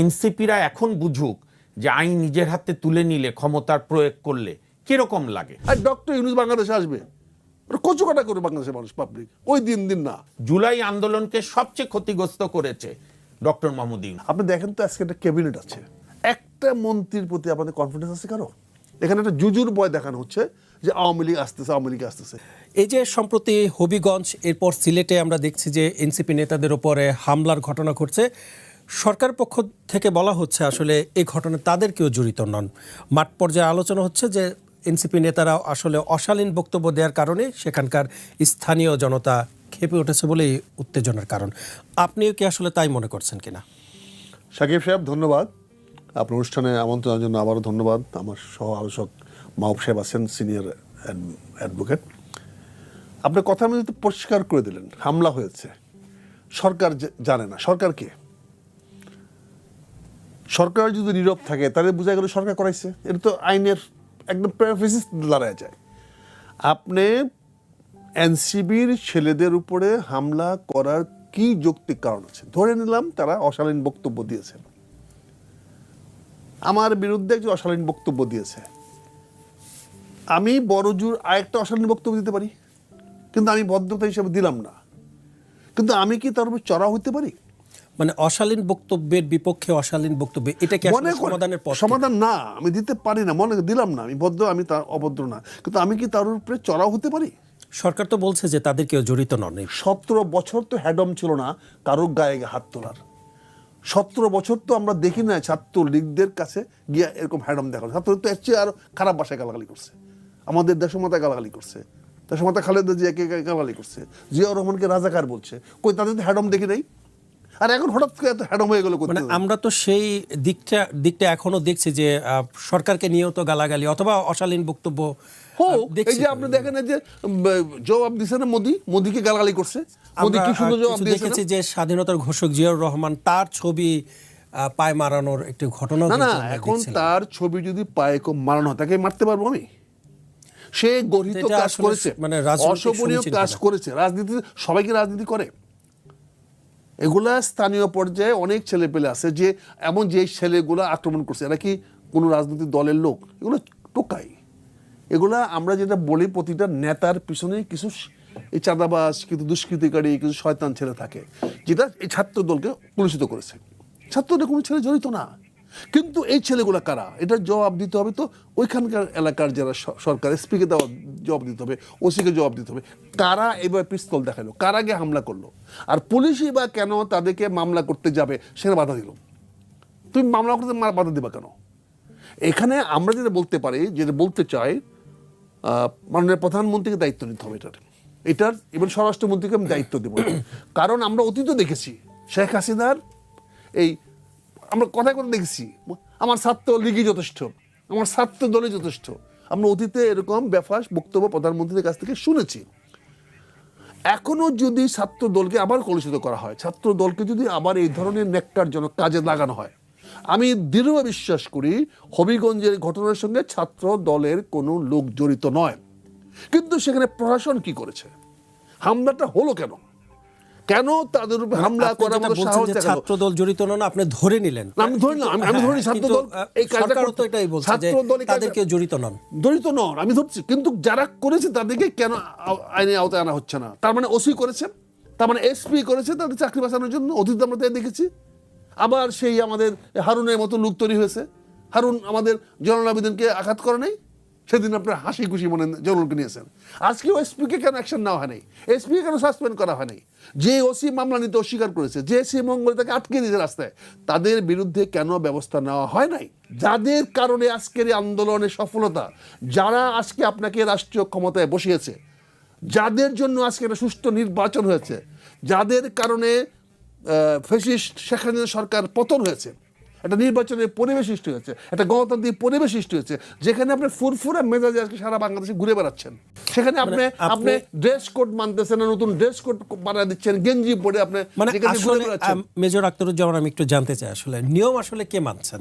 এনসিপিরা এখন বুঝুক যে আইন নিজের হাতে তুলে নিলে, ক্ষমতার প্রয়োগ করলে কিরকম লাগে। আর ডক্টর ইউনূস বাংলাদেশে আসবে, কচুকাটা করে বাংলাদেশের মানুষ, পাবলিক ওই দিন না। জুলাই আন্দোলনকে সবচেয়ে ক্ষতিগ্রস্ত করেছে ডক্টর মোহাম্মদ ইউনূস। আপনি দেখেন তো আজকে একটা ক্যাবিনেট আছে, একটা মন্ত্রীর প্রতি আপনাদের কনফিডেন্স আছে কারো? এখানে একটা জুজুর ভয় দেখানো হচ্ছে যে আওয়ামী লীগ আসতেছে, আওয়ামী লীগ আসতেছে। এই যে সম্প্রতি হবিগঞ্জ, এরপর সিলেটে আমরা দেখছি যে এনসিপি নেতাদের উপরে হামলার ঘটনা ঘটছে। সরকার পক্ষ থেকে বলা হচ্ছে আসলে এই ঘটনায় তাদের কেউ জড়িত নন। মাঠ পর্যায়ে আলোচনা হচ্ছে যে এনসিপি নেতারা আসলে অশালীন বক্তব্য দেওয়ার কারণে সেখানকার স্থানীয় জনতা ক্ষেপে উঠেছে বলেই উত্তেজনার কারণ। আপনিও কি আসলে তাই মনে করছেন কিনা? সাকিব সাহেব ধন্যবাদ, আপনার অনুষ্ঠানে আমন্ত্রণের জন্য আবারও ধন্যবাদ। আমার সহ আলোচক মাহবুব সাহেব আছেন, সিনিয়র অ্যাডভোকেট। আপনার কথা আমি তো পরিষ্কার করে দিলেন, হামলা হয়েছে, সরকার জানে না। সরকার কে? সরকার যদি নীরব থাকে তাহলে বোঝা গেল সরকার করাইছে। এটা তো আইনের একদম প্যারাফ্রেসিস দাঁড়ায় যায়। আপনি এনসিবির ছেলেদের উপরে হামলা করার কি যৌক্তিক কারণ আছে? ধরে নিলাম তারা অশালীন বক্তব্য দিয়েছে, আমার বিরুদ্ধে একজন অশালীন বক্তব্য দিয়েছে, আমি বড় জোর আরেকটা অশালীন বক্তব্য দিতে পারি, কিন্তু আমি ভদ্রতা হিসেবে দিলাম না। কিন্তু আমি কি তার উপর চড়াও হতে পারি? মানে অশালীন বক্তব্যের বিপক্ষে অশালীন বক্তব্য, এটা কি আসলে সমাধানের পথ? সমাধান না, আমি দিতে পারি না, মনে দিলাম না, আমি ভদ্র, আমি তার অভদ্র না, কিন্তু আমি কি তার উপরে চড়াও হতে পারি? সরকার তো বলছে যে তাদের কেউ জড়িত নন। 17 বছর তো হ্যাডম ছিল না কারোর গায়ে হাত তোলার। 17 বছর তো আমরা দেখি না ছাত্র লীগদের কাছে গিয়ে এরকম হ্যাডম দেখানো। ছাত্র তো এর চেয়ে আরো খারাপ ভাষায় গালাগালি করছে, আমাদের দেশমাতায় গালাগালি করছে, দেশমাতা খালেদা জিয়াকে গালাগালি করছে, জিয়াউর রহমানকে রাজাকার বলছে। কই তাদের তো হ্যাডম দেখি নাই, আর এখন হঠাৎ করে এত হ্যাডম হয়ে গেল। মানে আমরা তো সেই দিকটা এখনো দেখছি যে সরকারকে নিয়েও তো গালাগালি অথবা অশালীন বক্তব্য এই যে আপনি দেখেন যে জবাব দিছে না, মোদিকে গালাগালি করছে। মোদি কি সুন্দর জবাব দিয়েছে। দেখেছি যে স্বাধীনতার ঘোষক জিয়াউর রহমান তার ছবি পায়ে মারানোর একটি ঘটনা। না, এখন তার ছবি যদি পায়ে মারানো হয় তাকে মারতে পারবো আমি? সে গর্হিত কাজ করেছে, মানে অশোভনীয় কাজ করেছে। রাজনীতি সবাইকে রাজনীতি করে, এগুলা স্থানীয় পর্যায়ে অনেক ছেলে পেলে আছে যে এমন যে ছেলেগুলা আক্রমণ করছে, এরা কি কোনো রাজনৈতিক দলের লোক? এগুলো টোকাই। এগুলা আমরা যেটা বলি, প্রতিটা নেতার পিছনে কিছু এই চাঁদাবাজ, কিছু দুষ্কৃতিকারী, কিছু শয়তান ছেলে থাকে, যেটা এই ছাত্র দলকে কলুষিত করেছে। ছাত্রদের কোনো ছেলে জড়িত না, কিন্তু এই ছেলেগুলা কারা, এটার জবাব দিতে হবে। তো ওইখানকার এলাকার যারা সরকার, এসপিকে জবাব দিতে হবে, ওসিকে জবাব দিতে হবে, কারা এবার পিস্তল দেখালো, কারা গিয়ে হামলা করলো। আর পুলিশই বা কেন তাদেরকে মামলা করতে যাবে সেখানে বাধা দিল? তুমি মামলা করতে বাধা দিবা কেন? এখানে আমরা যেটা বলতে পারি, যেটা বলতে চাই, মাননীয় প্রধানমন্ত্রীকে দায়িত্ব নিতে হবে এটার এবার স্বরাষ্ট্রমন্ত্রীকে আমি দায়িত্ব দেবো। কারণ আমরা অতীত দেখেছি শেখ হাসিনার এই, আমরা কথায় কথা দেখেছি আমার ছাত্র লীগই যথেষ্ট, আমার ছাত্র দলই যথেষ্ট। আমরা অতীতে এরকম ব্যাপার বক্তব্য প্রধানমন্ত্রীর কাছ থেকে শুনেছি। এখনো যদি ছাত্র দলকে আবার কলুষিত করা হয়, ছাত্র দলকে যদি আবার এই ধরনের ন্যাক্কারজনক কাজে লাগানো হয়, আমি দৃঢ় বিশ্বাস করি হবিগঞ্জের ঘটনার সঙ্গে ছাত্র দলের কোনো লোক জড়িত নয়। কিন্তু সেখানে প্রশাসন কি করেছে? হামলাটা হলো কেন? কেন তাদের উপর হামলা করার মতো সাহস দেখালো? ছাত্র দল জড়িত নন আপনি ধরে নিলেন। আমি ধরি না, আমি ধরি ছাত্র দল এই কাজটা করতে, এটাই বলছে যে ছাত্র দল তাদেরকে জড়িত নন, আমি ধরছি। কিন্তু যারা করেছে তাদেরকে কেন আইনের আওতায় আনা হচ্ছে না? তার মানে ওসি করেছে, তার মানে এসপি করেছে তাদের চাকরি বাঁচানোর জন্য। অতীত আমরা তাই দেখেছি। আবার সেই আমাদের হারুনের মতো লোক তৈরি হয়েছে। হারুন আমাদের জয়নুল আবেদিনকে আঘাত করে নাই, সেদিন আপনার হাসি খুশি মনে জয়নুলকে নিয়েছেন। আজকেও এসপিকে কেন অ্যাকশন নেওয়া হয় নাই? এসপিকে কেন সাসপেন্ড করা হয় নাই? যে ওসি মামলা নিতে অস্বীকার করেছে, যে শ্রীমঙ্গলে তাকে আটকে দিয়েছে রাস্তায়, তাদের বিরুদ্ধে কেন ব্যবস্থা নেওয়া হয় নাই? যাদের কারণে আজকের এই আন্দোলনের সফলতা, যারা আজকে আপনাকে রাষ্ট্রীয় ক্ষমতায় বসিয়েছে, যাদের জন্য আজকে একটা সুষ্ঠু নির্বাচন হয়েছে, যাদের কারণে ফ্যাসিস্ট শেখ হাসিনা সরকার পতন হয়েছে, একটা নির্বাচনের পরিবেশ সৃষ্টি হয়েছে, একটা গণতান্ত্রিক পরিবেশ সৃষ্টি হয়েছে, যেখানে আপনি ফুরফুরা মেজাজে আজকে সারা বাংলাদেশে ঘুরে বেড়াচ্ছেন। সেখানে আপনি ড্রেস কোড মানতেছেন না, নতুন ড্রেস কোড বানিয়ে দিচ্ছেন, গেঞ্জি পরে আপনি ঘুরে বেড়াচ্ছেন। মেজর আখতারুজ্জামান, আমি একটু জানতে চাই আসলে নিয়ম আসলে কে মানছেন?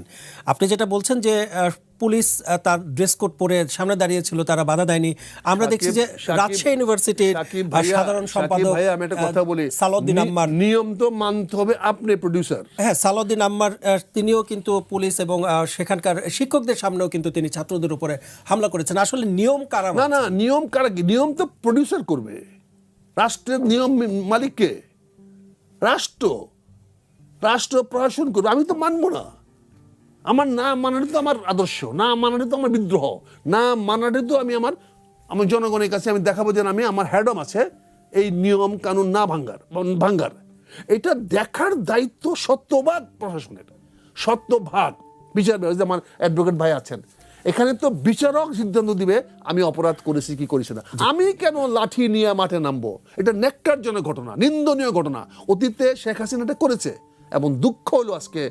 আপনি যেটা বলছেন যে পুলিশ তার ড্রেস কোড পরে সামনে দাঁড়িয়েছিল, তারা বাধা দেয়নি। আমরা দেখছি যে রাজশাহী ইউনিভার্সিটির সাধারণ সম্পাদক আমি একটা কথা বলি, সালাউদ্দিন আম্মার, নিয়ম তো মানতে হবে, আপনি প্রোডিউসার। হ্যাঁ, সালাউদ্দিন আম্মার তিনিও কিন্তু পুলিশ এবং সেখানকার শিক্ষকদের সামনেও কিন্তু তিনি ছাত্রদের উপরে হামলা করেছেন। আসলে নিয়ম কারা? না, নিয়ম কারা কি? নিয়ম তো প্রোডিউসার করবে। রাষ্ট্রের নিয়ম মালিককে রাষ্ট্র প্রশাসন করবে। আমি তো মানবো না। আমার না মানাটা তো আমার আদর্শ, না মানাটা তো আমার বিদ্রোহ, না মানাটা তো আমি আমার জনগণের কাছে আমি দেখাবো যে আমি আমার হ্যাডম আছে এই নিয়ম কানুন না ভাঙ্গার। এটা দেখার দায়িত্ব শতভাগ প্রশাসনের, শতভাগ বিচার ব্যবস্থা। আমার অ্যাডভোকেট ভাই আছেন এখানে, তো বিচারক সিদ্ধান্ত দিবে আমি অপরাধ করেছি কি করেছি না। আমি কেন লাঠি নিয়ে মাঠে নামবো? এটা ন্যাক্কারজনক ঘটনা, নিন্দনীয় ঘটনা। অতীতে শেখ হাসিনা এটা করেছে এবং দুঃখ হলো আজকে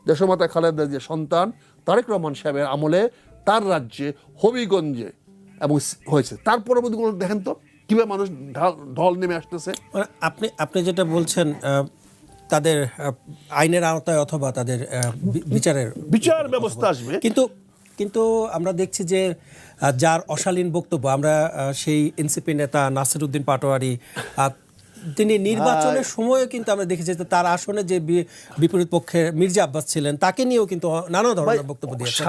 দেশমাতা খালেদা জিয়ার সন্তান তারেক রহমান সাহেবের আমলে তার রাজ্যে হবিগঞ্জে এবং হয়েছে। তার পরবর্তীগুলো দেখেন তো কিভাবে মানুষ ঢল নেমে আসতেছে। আপনি যেটা বলছেন তাদের আইনের আওতায় অথবা তাদের বিচার ব্যবস্থা আসবে, কিন্তু আমরা দেখছি যে যার অশালীন বক্তব্য, আমরা সেই এনসিপি নেতা নাসিরউদ্দিন পাটোয়ারি, তিনি নির্বাচনের সময়ে কিন্তু আমরা দেখেছি যে তার আসনে যে বিপরীত পক্ষে মির্জা আব্বাস ছিলেন তাকে নিয়েও কিন্তু নানা ধরনের বক্তব্য দিয়েছেন।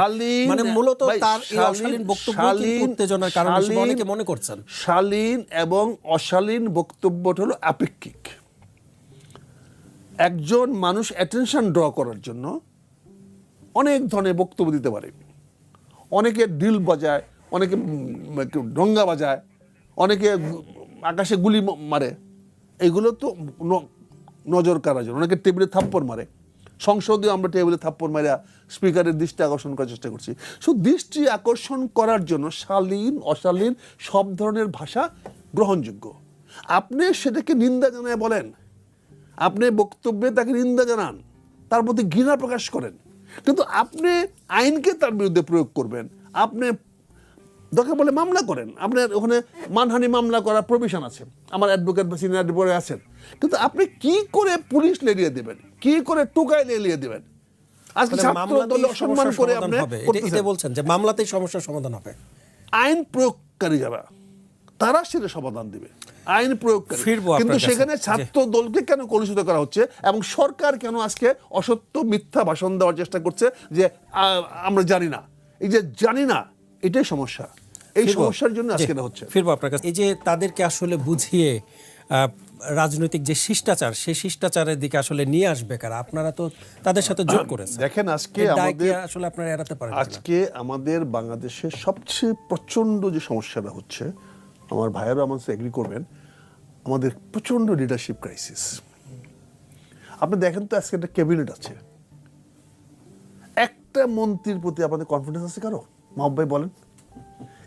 মানে মূলত তার এই অশালীন বক্তব্য উত্তেজনার কারণ হিসেবে অনেকে মনে করছেন। শালীন এবং অশালীন বক্তব্যটা হলো আপেক্ষিক। একজন মানুষ অ্যাটেনশন ড্র করার জন্য অনেক ধরনের বক্তব্য দিতে পারে। অনেকে ডিল বাজায়, অনেকে ডঙ্গা বাজায়, অনেকে আকাশে গুলি মারে। এগুলো তো নজর কাড়ার জন্য। অনেকে টেবিলে থাপ্পড় মারে। সংসদেও আমরা টেবিলে থাপ্পড় মারে স্পিকারের দৃষ্টি আকর্ষণ করার চেষ্টা করছি। দৃষ্টি আকর্ষণ করার জন্য শালীন অশালীন সব ধরনের ভাষা গ্রহণযোগ্য। আপনি সেটাকে নিন্দা জানায় বলেন, আপনি বক্তব্যে তাকে নিন্দা জানান, তার প্রতি ঘৃণা প্রকাশ করেন, কিন্তু আপনি আইনকে তার বিরুদ্ধে প্রয়োগ করবেন। আপনি দরকার বলে মামলা করেন, আপনার ওখানে মানহানি মামলা করার প্রভিশন আছে, আমার অ্যাডভোকেট বা সিনিয়র অ্যাডভোকেট আছেন, কিন্তু আপনি কি করে পুলিশ লেলিয়ে দেবেন, কি করে টোকায় লেলিয়ে দেবেন? আজকে ছাত্র দল অসম্মান করে আপনি বলছেন যে মামলাতেই সমস্যার সমাধান হবে। আইন প্রয়োগকারী যারা তারা সেটা সমাধান দিবে, আইন প্রয়োগকারী। কিন্তু সেখানে ছাত্র দলকে কেন কলুষিত করা হচ্ছে এবং সরকার কেন আজকে অসত্য মিথ্যা ভাষণ দেওয়ার চেষ্টা করছে যে আমরা জানি না? এই যে জানি না, এটাই সমস্যা। এই সমস্যার জন্য আজকে এটা হচ্ছে। ফিরবো আপনার কাছে। এই যে তাদেরকে আসলে বুঝিয়ে রাজনৈতিক যে শিষ্টাচার, সেই শিষ্টাচারের দিকে আসলে নিয়ে আসবে কারা? আপনারা তো তাদের সাথে যোগ করেছেন। দেখেন আজকে আমাদের আসলে আপনারা এড়াতে পারেন। আজকে আমাদের বাংলাদেশের সবচেয়ে প্রচন্ড যে সমস্যাটা হচ্ছে, আমার ভাইয়েরা আমার সাথে এগ্রি করবেন, আমাদের প্রচন্ড লিডারশিপ ক্রাইসিস। আপনি দেখেন তো আজকে একটা ক্যাবিনেট আছে, একটা মন্ত্রীর প্রতি আপনাদের কনফিডেন্স আছে কারো? মাহবুব ভাই বলেন।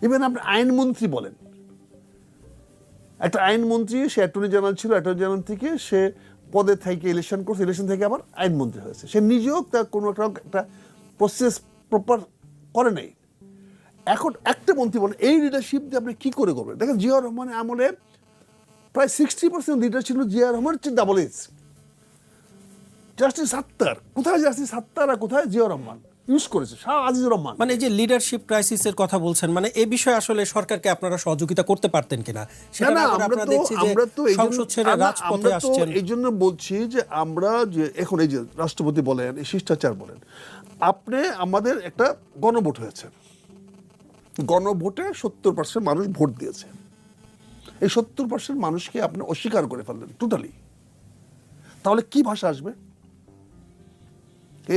ইভেন আপনি আইনমন্ত্রী বলেন, একটা আইনমন্ত্রী, সে অ্যাটর্নি জেনারেল ছিল, অ্যাটর্নি জেনারেল থেকে সে পদে থেকে ইলেকশন করছে, ইলেকশন থেকে আবার আইনমন্ত্রী হয়েছে। সে নিজেও তার কোনো একটা প্রসেস প্রপার করে নাই। এখন একটা মন্ত্রী বলেন এই লিডারশিপ দিয়ে আপনি কী করে করবেন? দেখেন জিয়াউর রহমানের আমলে প্রায় 60% লিডার ছিল জিয়াউর রহমানের চেয়ে ডাবল এজ। জাস্টিস সাত্তার কোথায়? জাস্টিস সাত্তার আর কোথায় জিয়াউর রহমান ইউজ করেছে শাহ আজিজুর রহমান। মানে যে লিডারশিপ ক্রাইসিসের কথা বলছেন, মানে এই বিষয়ে আসলে সরকারকে আপনারা সহযোগিতা করতে পারতেন কিনা? এই জন্য বলছি যে আমরা যে এখন এই যে রাষ্ট্রপতি বলেন, এই শিষ্টাচার বলেন, আপনি আমাদের একটা গণভোট হয়েছে, গণভোটে 70% মানুষ ভোট দিয়েছে। এই 70% মানুষকে আপনি অস্বীকার করে ফেললেন টোটালি। তাহলে কি ভাষা আসবে?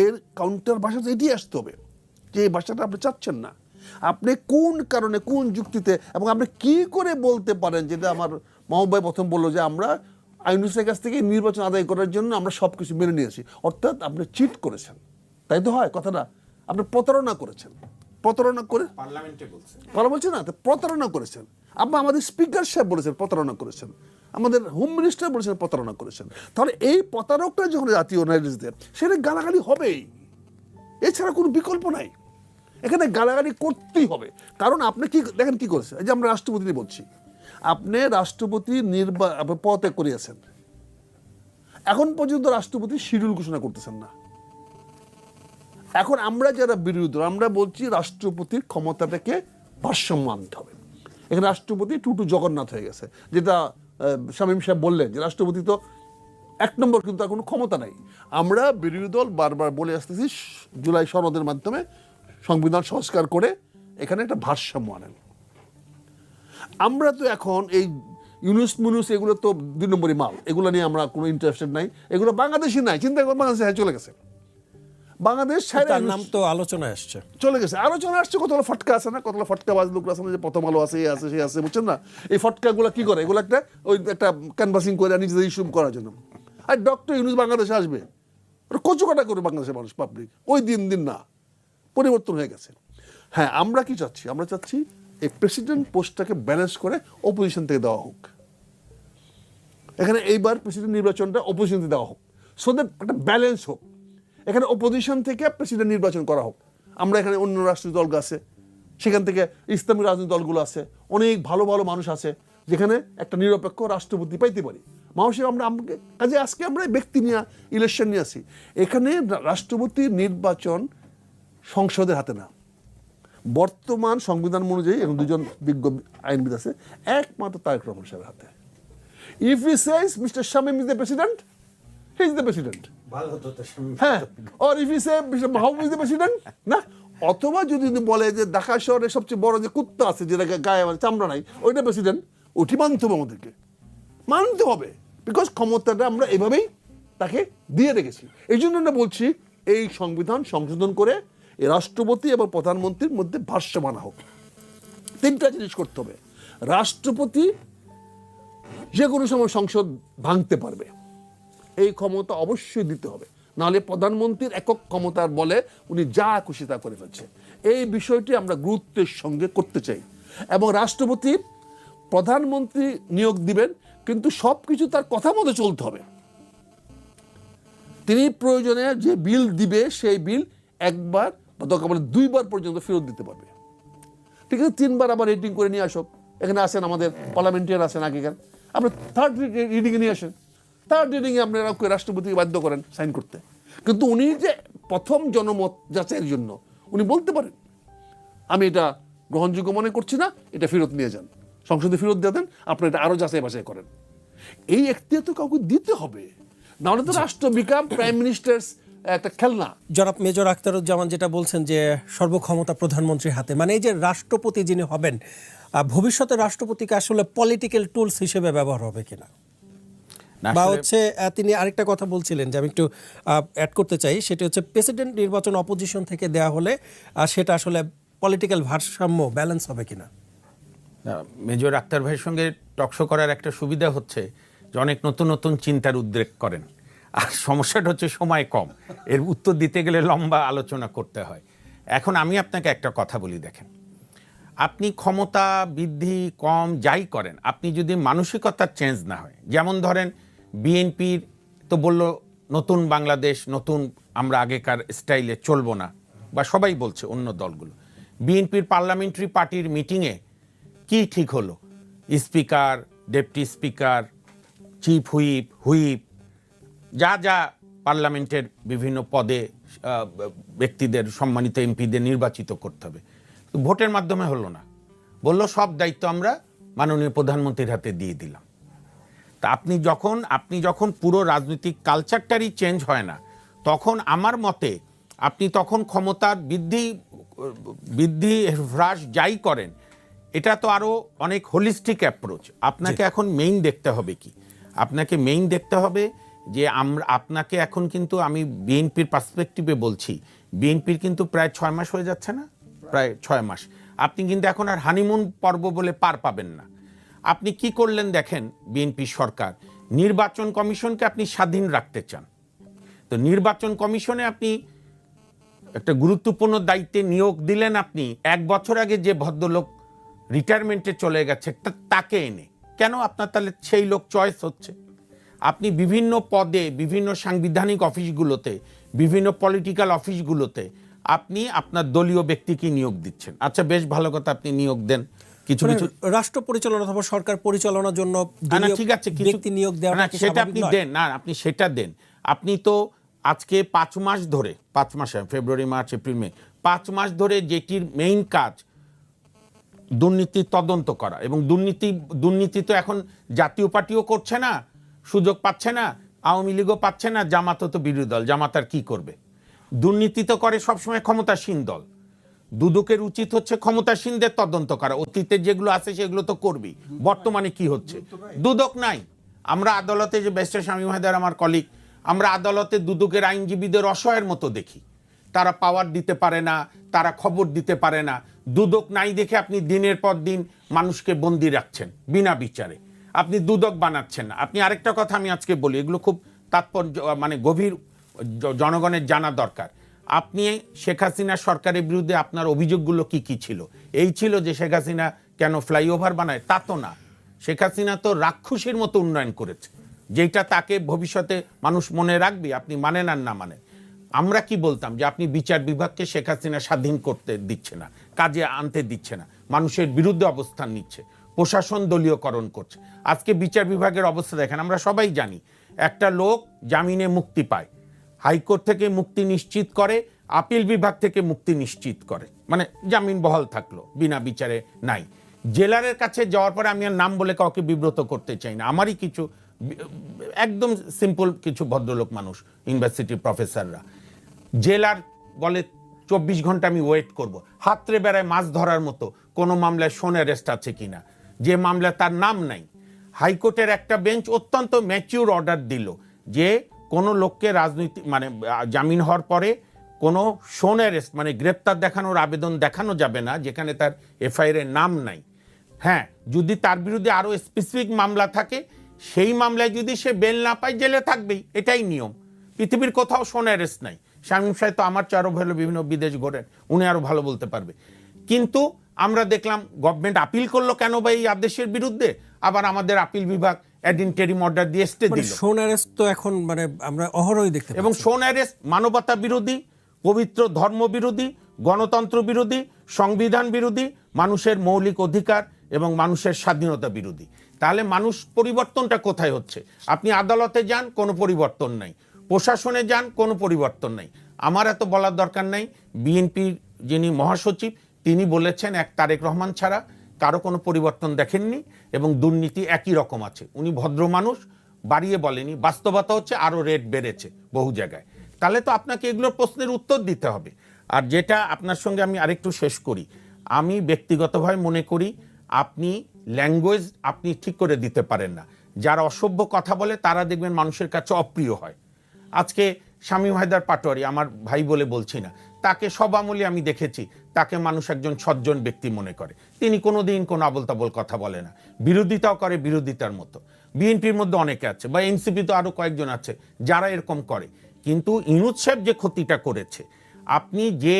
এর কাউন্টার ভাষা এটি আসতে হবে যে এই ভাষাটা আপনি চাচ্ছেন না। আপনি কোন কারণে, কোন যুক্তিতে, এবং আপনি কি করে বলতে পারেন, যেটা আমার মাহবুব ভাই প্রথম বললো যে আমরা আইনুসের কাছ থেকে নির্বাচন আদায় করার জন্য আমরা সব কিছু মেনে নিয়েছি, অর্থাৎ আপনি চিট করেছেন। তাই তো হয় কথাটা? আপনি প্রতারণা করেছেন, প্রতারণা করে পার্লামেন্টে বলছেন, বলছে না, প্রতারণা করেছেন। আপনি আমাদের স্পিকার সাহেব বলেছেন প্রতারণা করেছেন, আমাদের হোম মিনিস্টার বলেছেন প্রতারণা করেছেন। তাহলে এই প্রতারকটা যখন জাতীয় নাগরিক দেয়, সেটা গালাগালি হবেই, এছাড়া কোনো বিকল্প নাই। এখানে গালাগালি করতেই হবে। কারণ আপনি কি দেখেন কি করেছে, এই যে আমরা রাষ্ট্রপতি বলছি, আপনি রাষ্ট্রপতি পদত্যাগ করিয়েছেন, এখন পর্যন্ত রাষ্ট্রপতি শিডিউল ঘোষণা করতেছেন না। এখন আমরা যারা বিরোধী দল, আমরা বলছি রাষ্ট্রপতির ক্ষমতাটাকে ভারসাম্য আনতে হবে। এখানে রাষ্ট্রপতি টুটু জগন্নাথ হয়ে গেছে, যেটা শামীম সাহেব বললেন যে রাষ্ট্রপতি তো এক নম্বর, কিন্তু তার কোনো ক্ষমতা নাই। আমরা বিরোধী দল বারবার বলে আসতেছি জুলাই সনদের মাধ্যমে সংবিধান সংস্কার করে এখানে একটা ভারসাম্য আনেন। আমরা তো এখন এই ইউনুস মুনুস এগুলো তো 2 নম্বরই মাল, এগুলো নিয়ে আমরা কোনো ইন্টারেস্টেড নাই, এগুলো বাংলাদেশি নাই। চিন্তা করুন, বাংলাদেশে চলে গেছে, বাংলাদেশ তার নাম তো আলোচনায় আসছে, চলে গেছে, আলোচনা আসছে। কতগুলো ফটকা আছে না, কতগুলো ফটকাবাজ লোক আছে না, যে প্রথম আলো আছে, এ আছে, সে আছে, বুঝছেন না? এই ফটকাগুলো কি করে? এগুলো একটা ওই একটা ক্যানভাসিং করে নিজেদের ইস্যু করার জন্য। আর ডক্টর ইউনুস বাংলাদেশে আসবে, ওরা কচুকাটা করে বাংলাদেশের মানুষ, পাবলিক ওই দিন দিন না, পরিবর্তন হয়ে গেছে। হ্যাঁ, আমরা কি চাচ্ছি? আমরা চাচ্ছি এই প্রেসিডেন্ট পোস্টটাকে ব্যালেন্স করে অপোজিশন থেকে দেওয়া হোক। এখানে এইবার প্রেসিডেন্ট নির্বাচনটা অপোজিশন থেকে দেওয়া হোক, সো দ্যাট একটা ব্যালেন্স হোক। এখানে অপোজিশন থেকে প্রেসিডেন্ট নির্বাচন করা হোক। আমরা এখানে অন্য রাষ্ট্রীয় দল আছে, সেখান থেকে ইসলামী রাজনৈতিক দলগুলো আছে, অনেক ভালো ভালো মানুষ আছে, যেখানে একটা নিরপেক্ষ রাষ্ট্রপতি পাইতে পারি। মানুষের আমরা কাজে আজকে আমরা ব্যক্তি নিয়ে ইলেকশন নিয়ে আসি। এখানে রাষ্ট্রপতির নির্বাচন সংসদের হাতে না, বর্তমান সংবিধান অনুযায়ী এখন 2জন বিজ্ঞ আইনবিদ আছে, একমাত্র তারেক রহমান সাহেবের হাতে। If he Sage mister Shamim is the president, he is the president. হ্যাঁ, or if he say Maহবুব is the president, না, অথবা যদি বলে যে ঢাকা শহরে সবচেয়ে বড় যে কুত্তা আছে, যেটা গায়ে চামড়া নাই, ওইটা প্রেসিডেন্ট, ওটি মানতে হবে, আমাদেরকে মানতে হবে, বিকজ ক্ষমতাটা আমরা এভাবেই তাকে দিয়ে রেখেছি। এই জন্য আমরা বলছি এই সংবিধান সংশোধন করে এই রাষ্ট্রপতি এবং প্রধানমন্ত্রীর মধ্যে ভারসাম্য আনা হোক। 3টা জিনিস করতে হবে। রাষ্ট্রপতি যে কোনো সময় সংসদ ভাঙতে পারবে, এই ক্ষমতা অবশ্যই দিতে হবে, নাহলে প্রধানমন্ত্রীর একক ক্ষমতার বলে উনি যা খুশি তা করে ফেলছে। এই বিষয়টি আমরা গুরুত্বের সঙ্গে করতে চাই। এবং রাষ্ট্রপতি প্রধানমন্ত্রী নিয়োগ দিবেন, কিন্তু সব কিছু তার কথা মতো চলতে হবে। তিনি প্রয়োজনে যে বিল দিবে সেই বিল একবার বা দরকার পড়লে 2বার পর্যন্ত ফেরত দিতে পারবে। ঠিক আছে, 3বার আবার রেটিং করে নিয়ে আসো। এখানে আসেন আমাদের পার্লামেন্টারিয়ান আসেন, আগেকার আপনার 3rd রিডিংয়ে নিয়ে আসেন। 3rd রিডিংয়ে আপনারা রাষ্ট্রপতিকে বাধ্য করেন সাইন করতে, কিন্তু উনি যে প্রথম জনমত যাচাইয়ের জন্য উনি বলতে পারেন আমি এটা গ্রহণযোগ্য মনে করছি না, এটা ফেরত নিয়ে যান, সংসদে ফেরত দিয়ে দেন, আপনারা এটা আরও যাচাই বাছাই করেন। এই এখতিয়ার তো কাউকে দিতে হবে, নাহলে তো রাষ্ট্র বিকাম প্রাইম মিনিস্টার্স একটা খেলনা। জনাব মেজর আখতারুজ্জামান যেটা বলছেন যে সর্বক্ষমতা প্রধানমন্ত্রীর হাতে, মানে এই যে রাষ্ট্রপতি যিনি হবেন, ভবিষ্যতে রাষ্ট্রপতিকে আসলে পলিটিক্যাল টুলস হিসেবে ব্যবহার হবে কিনা, বা হচ্ছে তিনি আরেকটা কথা বলছিলেন যে আমি একটু অ্যাড করতে চাই, সেটা হচ্ছে প্রেসিডেন্ট নির্বাচন অপোজিশন থেকে দেয়া হলে সেটা আসলে পলিটিক্যাল ভারসাম্য ব্যালেন্স হবে কিনা। মেজর আক্তার ভাইয়ের সঙ্গে টকশো করার একটা সুবিধা হচ্ছে যে অনেক নতুন নতুন চিন্তার উদ্রেক করেন, আর সমস্যাটা হচ্ছে সময় কম, এর উত্তর দিতে গেলে লম্বা আলোচনা করতে হয়। এখন আমি আপনাকে একটা কথা বলি, দেখেন, আপনি ক্ষমতা বৃদ্ধি কম যাই করেন, আপনি যদি মানসিকতার চেঞ্জ না হয়, যেমন ধরেন বিএনপির তো বলল নতুন বাংলাদেশ, নতুন আমরা আগেকার স্টাইলে চলবো না, বা সবাই বলছে অন্য দলগুলো। বিএনপির পার্লামেন্টারি পার্টির মিটিংয়ে কি ঠিক হলো? Speaker, deputy speaker, chief whip, যা যা পার্লামেন্টের বিভিন্ন পদে ব্যক্তিদের, সম্মানিত এমপিদের নির্বাচিত করতে হবে, ভোটের মাধ্যমে হলো না, বললো সব দায়িত্ব আমরা মাননীয় প্রধানমন্ত্রীর হাতে দিয়ে দিলাম। তা আপনি যখন পুরো রাজনৈতিক কালচারটারই চেঞ্জ হয় না, তখন আমার মতে আপনি তখন ক্ষমতার বৃদ্ধি হ্রাস যাই করেন, এটা তো আরো অনেক হোলিস্টিক অ্যাপ্রোচ। আপনাকে এখন মেইন দেখতে হবে কি? আপনাকে মেইন দেখতে হবে যে আপনাকে এখন কিন্তু আমি বিএনপির পার্সপেক্টিভে বলছি, বিএনপির কিন্তু প্রায় 6 মাস হয়ে যাচ্ছে না, প্রায় 6 মাস। আপনি কিন্তু এখন আর হানিমুন পর্ব বলে পার পাবেন না। আপনি কি করলেন দেখেন, বিএনপি সরকার নির্বাচন কমিশনকে আপনি স্বাধীন রাখতে চান, তো নির্বাচন কমিশনে আপনি একটা গুরুত্বপূর্ণ দায়িত্বে নিয়োগ দিলেন। আপনি 1 বছর আগে যে ভদ্রলোক রিটায়ারমেন্টে চলে গেছে তাকে এনে, কেন আপনার তাহলে সেই লোক চয়েস হচ্ছে? আপনি বিভিন্ন পদে, বিভিন্ন সাংবিধানিক অফিসগুলোতে, বিভিন্ন পলিটিক্যাল অফিসগুলোতে আপনি আপনার দলীয় ব্যক্তিকে নিয়োগ দিচ্ছেন। আচ্ছা, বেশ ভালো কথা, আপনি নিয়োগ দেন, কিছু কিছু রাষ্ট্র পরিচালনা অথবা সরকার পরিচালনার জন্য ঠিক আছে, ব্যক্তি নিয়োগ দেওয়া, সেটা আপনি দেন না, আপনি সেটা দেন। আপনি তো আজকে 5 মাস ধরে, 5 মাস, ফেব্রুয়ারি, মার্চ, এপ্রিল, মে, 5 মাস ধরে যেটির মেইন কাজ দুর্নীতি তদন্ত করা, এবং দুর্নীতি তো এখন জাতীয় পার্টিও করছে না, সুযোগ পাচ্ছে না, আওয়ামী লীগও পাচ্ছে না, জামাতও তো বিরোধী দল, জামাত আর কি করবে? দুর্নীতি তো করে সবসময় ক্ষমতাসীন দল। দুদকের উচিত হচ্ছে ক্ষমতাসীনদের তদন্ত করা, অতীতে যেগুলো আছে সেগুলো তো করবি। বর্তমানে কি হচ্ছে? দুদক নাই। আমরা আদালতে, যে ব্যারিস্টার শামীম হায়দার আমার কলিগ, আমরা আদালতে দুদকের আইনজীবীদের অসহায়ের মতো দেখি। তারা পাওয়ার দিতে পারে না, তারা খবর দিতে পারে না। দুদক নাই দেখে আপনি দিনের পর দিন মানুষকে বন্দি রাখছেন বিনা বিচারে, আপনি দুদক বানাচ্ছেন না। আপনি আরেকটা কথা আমি আজকে বলি, এগুলো খুব তাৎপর্য, মানে গভীর, জনগণের জানা দরকার। আপনি শেখ হাসিনা সরকারের বিরুদ্ধে আপনার অভিযোগগুলো কি কি ছিল? এই ছিল যে শেখ হাসিনা কেন ফ্লাইওভার বানায়? তা তো না। শেখ হাসিনা তো রাক্ষসীর মতো উন্নয়ন করেছে, যেটা তাকে ভবিষ্যতে মানুষ মনে রাখবে, আপনি মানেন আর না মানেন। আমরা কি বলতাম যে আপনি বিচার বিভাগকে শেখ হাসিনা স্বাধীন করতে দিচ্ছে না, কাজে আনতে দিচ্ছে না, মানুষের বিরুদ্ধে অবস্থান নিচ্ছে, প্রশাসন দলীয়করণ করছে। আজকে বিচার বিভাগের অবস্থা দেখেন, আমরা সবাই জানি একটা লোক জামিনে মুক্তি পায়, হাইকোর্ট থেকে মুক্তি নিশ্চিত করে, আপিল বিভাগ থেকে মুক্তি নিশ্চিত করে, মানে জামিন বহাল থাকলো, বিনা বিচারে নাই। জেলারের কাছে যাওয়ার পরে, আমি আর নাম বলে কাউকে বিব্রত করতে চাই না, আমারই কিছু একদম সিম্পল কিছু ভদ্রলোক মানুষ, ইউনিভার্সিটির প্রফেসররা, জেলার বলে 24 ঘন্টা আমি ওয়েট করব, হাতরে বেড়ায় মাছ ধরার মতো কোনো মামলায় শোন অ্যারেস্ট আছে কিনা, যে মামলা তার নাম নাই। হাইকোর্টের একটা বেঞ্চ অত্যন্ত ম্যাচিউর অর্ডার দিল যে কোনো লোককে রাজনৈতিক, মানে জামিন হওয়ার পরে কোনো শোন অ্যারেস্ট, মানে গ্রেপ্তার দেখানোর আবেদন দেখানো যাবে না যেখানে তার এফআইআর এর নাম নাই। হ্যাঁ, যদি তার বিরুদ্ধে আরও স্পেসিফিক মামলা থাকে, সেই মামলায় যদি সে বেল না পায়, জেলে থাকবেই, এটাই নিয়ম। পৃথিবীর কোথাও শোন অ্যারেস্ট নাই। শামীম সাহেব তো আমার চেয়ে আরও ভালো, বিভিন্ন বিদেশ ঘোরেন, উনি আরও ভালো বলতে পারবে। কিন্তু আমরা দেখলাম গভর্নমেন্ট আপিল করলো কেন বা এই আদেশের বিরুদ্ধে, আবার আমাদের আপিল বিভাগ অ্যাডিনটেরিম অর্ডার দিয়ে স্টে দিল। শোন অ্যারেস্ট তো এখন মানে আমরা অহরহই দেখতে পাচ্ছি। এবং শোন অ্যারেস্ট মানবতা বিরোধী, পবিত্র ধর্ম বিরোধী, গণতন্ত্র বিরোধী, সংবিধান বিরোধী, মানুষের মৌলিক অধিকার এবং মানুষের স্বাধীনতা বিরোধী। তাহলে মানুষ পরিবর্তনটা কোথায় হচ্ছে? আপনি আদালতে যান, কোনো পরিবর্তন নাই, প্রশাসনে যান, কোনো পরিবর্তন নাই। আমার এত বলার দরকার নাই, বিএনপির যিনি মহাসচিব তিনি বলেছেন এক তারেক রহমান ছাড়া কারো কোনো পরিবর্তন দেখেননি এবং দুর্নীতি একই রকম আছে। উনি ভদ্র মানুষ, বাড়িয়ে বলেনি, বাস্তবতা হচ্ছে আরও রেট বেড়েছে বহু জায়গায়। তাহলে তো আপনাকে এগুলোর প্রশ্নের উত্তর দিতে হবে। আর যেটা আপনার সঙ্গে আমি আরেকটু শেষ করি, আমি ব্যক্তিগতভাবে মনে করি আপনি ল্যাঙ্গুয়েজ আপনি ঠিক করে দিতে পারেন না। যারা অসভ্য কথা বলে তারা দেখবেন মানুষের কাছে অপ্রিয় হয়। আজকে শামীম হায়দার পাটোয়ারি আমার ভাই বলে বলছি না, তাকে সব আমলে আমি দেখেছি, তাকে মানুষ একজন সজ্জন ব্যক্তি মনে করে। তিনি কোনোদিন কোনো আবোল তাবোল কথা বলে না, বিরোধিতাও করে বিরোধিতার মতো। বিএনপির মধ্যে অনেকে আছে, বা এনসিপি তো আরও কয়েকজন আছে যারা এরকম করে। কিন্তু ইউনূস সাহেব যে ক্ষতিটা করেছে, আপনি যে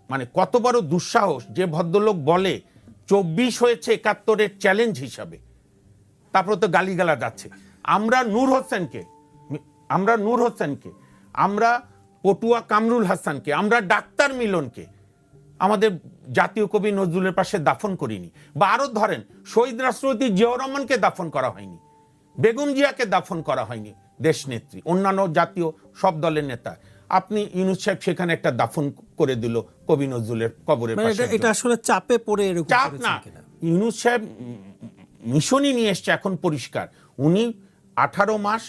মানে কত বড় দুঃসাহস, যে ভদ্রলোক বলে 24 হয়েছে 71-এর চ্যালেঞ্জ হিসাবে, তারপরে তো গালিগালা যাচ্ছে। আমরা নূর হোসেনকে, আমরা পটুয়া কামরুল হাসানকে, আমরা ডাক্তার মিলনকে আমাদের জাতীয় কবি নজরুলের পাশে দাফন করিনি। বা আরো ধরেন, শহীদ রাষ্ট্রপতি জিয়াউর রহমানকে দাফন করা হয়নি, বেগম জিয়াকে দাফন করা হয়নি, দেশনেত্রী, অন্যান্য জাতীয় সব দলের নেতা। আপনি ইউনূস সাহেব সেখানে একটা দাফন করে দিল কবি নজরুলের কবরের পাশে। এটা আসলে চাপে পড়ে এরকম চাপ না, ইউনূস সাহেব মিশনই নিয়ে এসছে এখন পরিষ্কার। উনি 18 মাস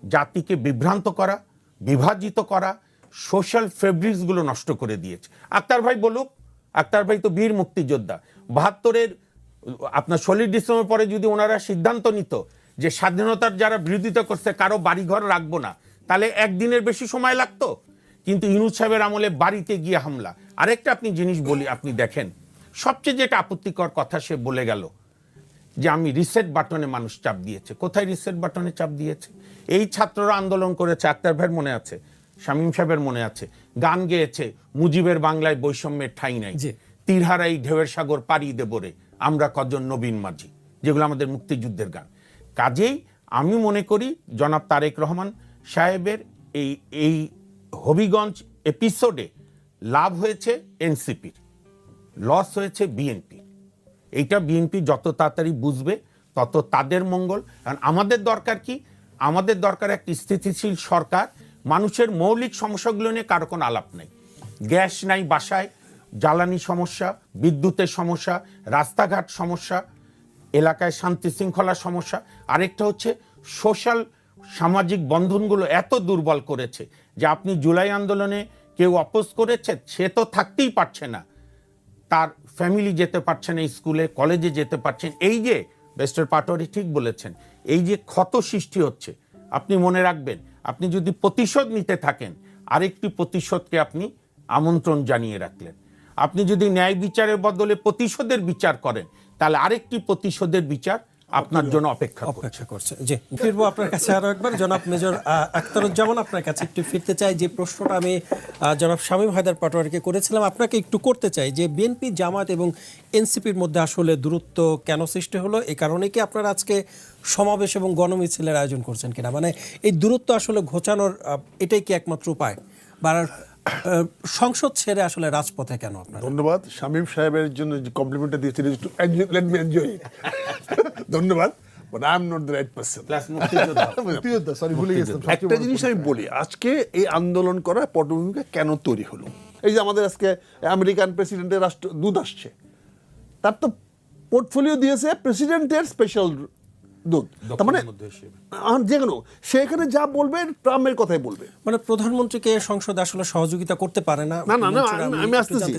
জাতিকে বিভ্রান্ত করা, বিভাজিত করা, সোশ্যাল ফেব্রিক্সগুলো নষ্ট করে দিয়েছে। আক্তার ভাই বলুক, আক্তার ভাই তো বীর মুক্তিযোদ্ধা। 72-এর আপনার 16 ডিসেম্বর পরে যদি ওনারা সিদ্ধান্ত নিত যে স্বাধীনতার যারা বিরোধিতা করছে কারো বাড়িঘর রাখবো না, তাহলে একদিনের বেশি সময় লাগতো। কিন্তু ইউনূস সাহেবের আমলে বাড়িতে গিয়ে হামলা। আরেকটা আপনি জিনিস বলি, আপনি দেখেন সবচেয়ে যেটা আপত্তিকর কথা সে বলে গেল যে আমি রিসেট বাটনে মানুষ চাপ দিয়েছে। কোথায় রিসেট বাটনে চাপ দিয়েছে? এই ছাত্ররা আন্দোলন করেছে, আক্তার ভাইয়ের মনে আছে, শামীম সাহেবের মনে আছে, গান গেয়েছে, মুজিবের বাংলায় বৈষম্যের ঠাঁই নাই, তীরহারাই ঢেউয়ের সাগর পাড়ি দেব রে, আমরা কজন নবীন মাঝি, যেগুলো আমাদের মুক্তিযুদ্ধের গান। কাজেই আমি মনে করি জনাব তারেক রহমান সাহেবের এই হবিগঞ্জ এপিসোডে লাভ হয়েছে এনসিপির, লস হয়েছে বিএনপির। এইটা বিএনপি যত তাড়াতাড়ি বুঝবে তত তাদের মঙ্গল। কারণ আমাদের দরকার কি? আমাদের দরকার একটি স্থিতিশীল সরকার, মানুষের মৌলিক সমস্যাগুলো নিয়ে কারো কোনো আলাপ নেই। গ্যাস নাই বাসায়, জ্বালানি সমস্যা, বিদ্যুতের সমস্যা, রাস্তাঘাট সমস্যা, এলাকায় শান্তি শৃঙ্খলার সমস্যা। আরেকটা হচ্ছে সোশ্যাল, সামাজিক বন্ধনগুলো এত দুর্বল করেছে যে আপনি জুলাই আন্দোলনে কেউ অপোজ করেছে, সে তো থাকতেই পারছে না, তার ফ্যামিলি যেতে পারছে না স্কুলে, কলেজে যেতে পারছেন। এই যে ব্যারিস্টার পাটোয়ারি ঠিক বলেছেন, এই যে ক্ষত সৃষ্টি হচ্ছে, আপনি মনে রাখবেন, আপনি যদি প্রতিশোধ নিতে থাকেন, আরেকটি প্রতিশোধকে আপনি আমন্ত্রণ জানিয়ে রাখলেন। আপনি যদি ন্যায় বিচারের বদলে প্রতিশোধের বিচার করেন, তাহলে আরেকটি প্রতিশোধের বিচার আপনার জন্য অপেক্ষা করছে। জি, ফিরবো আপনার কাছে আরো একবার। জনাব মেজর আখতারুজ্জামান, আপনার কাছে একটু ফিরতে চাই। যে প্রশ্নটা আমি জনাব শামীম হায়দার পাটোয়ারিকে করেছিলাম, আপনাকে একটু করতে চাই যে বিএনপি, জামাত এবং এনসিপির মধ্যে আসলে দূরত্ব কেন সৃষ্টি হলো? এই কারণে কি আপনারা আজকে সমাবেশ এবং গণমিছিলের আয়োজন করছেন কিনা? মানে এই দূরত্ব আসলে ঘোচানোর এটাই কি একমাত্র উপায়? বা সংসদ ছেড়ে আসলে রাজপথে কেন আপনারা? ধন্যবাদ শামীম সাহেবের জন্য যে কমপ্লিমেন্টটা দিয়েছেন, লেট মি এনজয় ইট। ধন্যবাদ, but I am not the right person. একটা জিনিস আমি বলি, আজকে এই আন্দোলন করার পটভূমিকা কেন তৈরি হলো? এই যে আমাদের আজকে আমেরিকান প্রেসিডেন্টের রাষ্ট্রদূত আসছে, তার তো পোর্টফোলিও দিয়েছে প্রেসিডেন্টের স্পেশাল দূত, তার মানে যে কোনো সেখানে যা বলবে ট্রাম্পের কথাই বলবে। মানে প্রধানমন্ত্রীকে সংসদে আসলে সহযোগিতা করতে পারে না। না না না, আমি আসতেছি।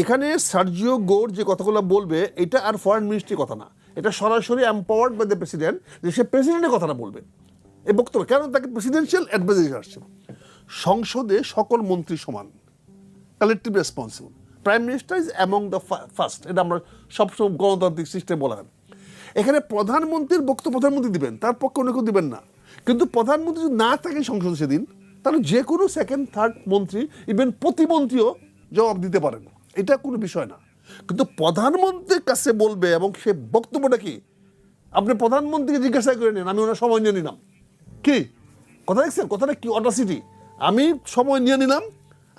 এখানে সার্জিও গোর যে কথাগুলো বলবে, এটা আর ফরেন মিনিস্ট্রির কথা না, এটা সরাসরি এম্পাওয়ার্ড বাই দ্য প্রেসিডেন্ট, যে সে প্রেসিডেন্টের কথাটা বলবেন এই বক্তব্য। কেন? তাকে প্রেসিডেন্সিয়াল অ্যাডভাইজার আসছে। সংসদে সকল মন্ত্রী সমান, collective responsible, prime minister is among the first, এটা আমরা সবসময় গণতান্ত্রিক সিস্টেম বলা হয়। এখানে প্রধানমন্ত্রীর বক্তব্য প্রধানমন্ত্রী দিবেন, তার পক্ষে অন্য কেউ দিবেন না। কিন্তু প্রধানমন্ত্রী যদি না থাকে সংসদে সেদিন, তাহলে যে কোনো সেকেন্ড থার্ড মন্ত্রী, ইভেন প্রতিমন্ত্রীও জবাব দিতে পারেন, এটা কোনো বিষয় না। কিন্তু প্রধানমন্ত্রীর কাছে বলবে, এবং সে বক্তব্যটা কি আপনি প্রধানমন্ত্রীকে জিজ্ঞাসা করে নিন, আমি ওনার সময় নিয়ে নিলাম। কি কথা দেখছেন? কথাটা কি অডাসিটি! আমি সময় নিয়ে নিলাম,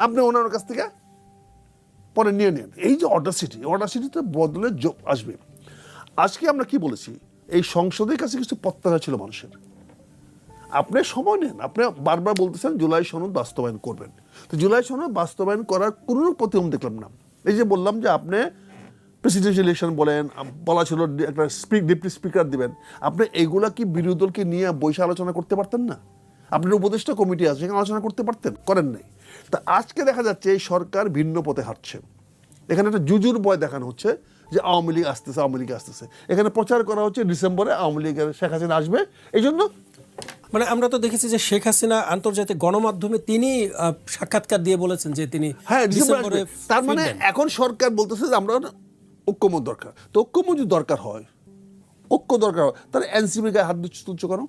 আপনি ওনার কাছ থেকে পরে নিয়ে নেন। এই যে অডাসিটিতে বদলে আসবে। আজকে আমরা কি বলেছি, এই সংসদের কাছে কিছু প্রত্যাশা ছিল মানুষের। আপনি সময় নেন, আপনি বারবার বলতেছেন জুলাই সনদ বাস্তবায়ন করবেন, তো জুলাই সনদ বাস্তবায়ন করার কোনো প্রতিবন্ধ দেখলাম না। এই যে বললাম যে আপনি প্রেসিডেন্সিয়াল ইলেকশন বলেন, বলা ছিল একটা ডেপুটি স্পিকার দিবেন, আপনি এইগুলা কি বিরোধী দলকে নিয়ে বসে আলোচনা করতে পারতেন না? আপনার উপদেষ্টা কমিটি আছে, সেখানে আলোচনা করতে পারতেন, করেন নাই। তা আজকে দেখা যাচ্ছে এই সরকার ভিন্ন পথে হাঁটছে। এখানে একটা জুজুর ভয় দেখানো হচ্ছে যে আওয়ামী লীগ আসতেছে, আওয়ামী লীগ আসতেছে। এখানে প্রচার করা হচ্ছে ডিসেম্বরে আওয়ামী লীগের শেখ হাসিনা আসবে, এই জন্য। মানে আমরা তো দেখেছি যে শেখ হাসিনা আন্তর্জাতিক গণমাধ্যমে তিনি সাক্ষাৎকার দিয়ে বলেছেন যে তিনি ডিসেম্বরে। তার মানে এখন সরকার বলতেছে যে আমরা ঐক্যমত দরকার। তো ঐক্যমত যদি দরকার হয়, তাহলে এনসিপির গায়ে হাত তুলছো কেন?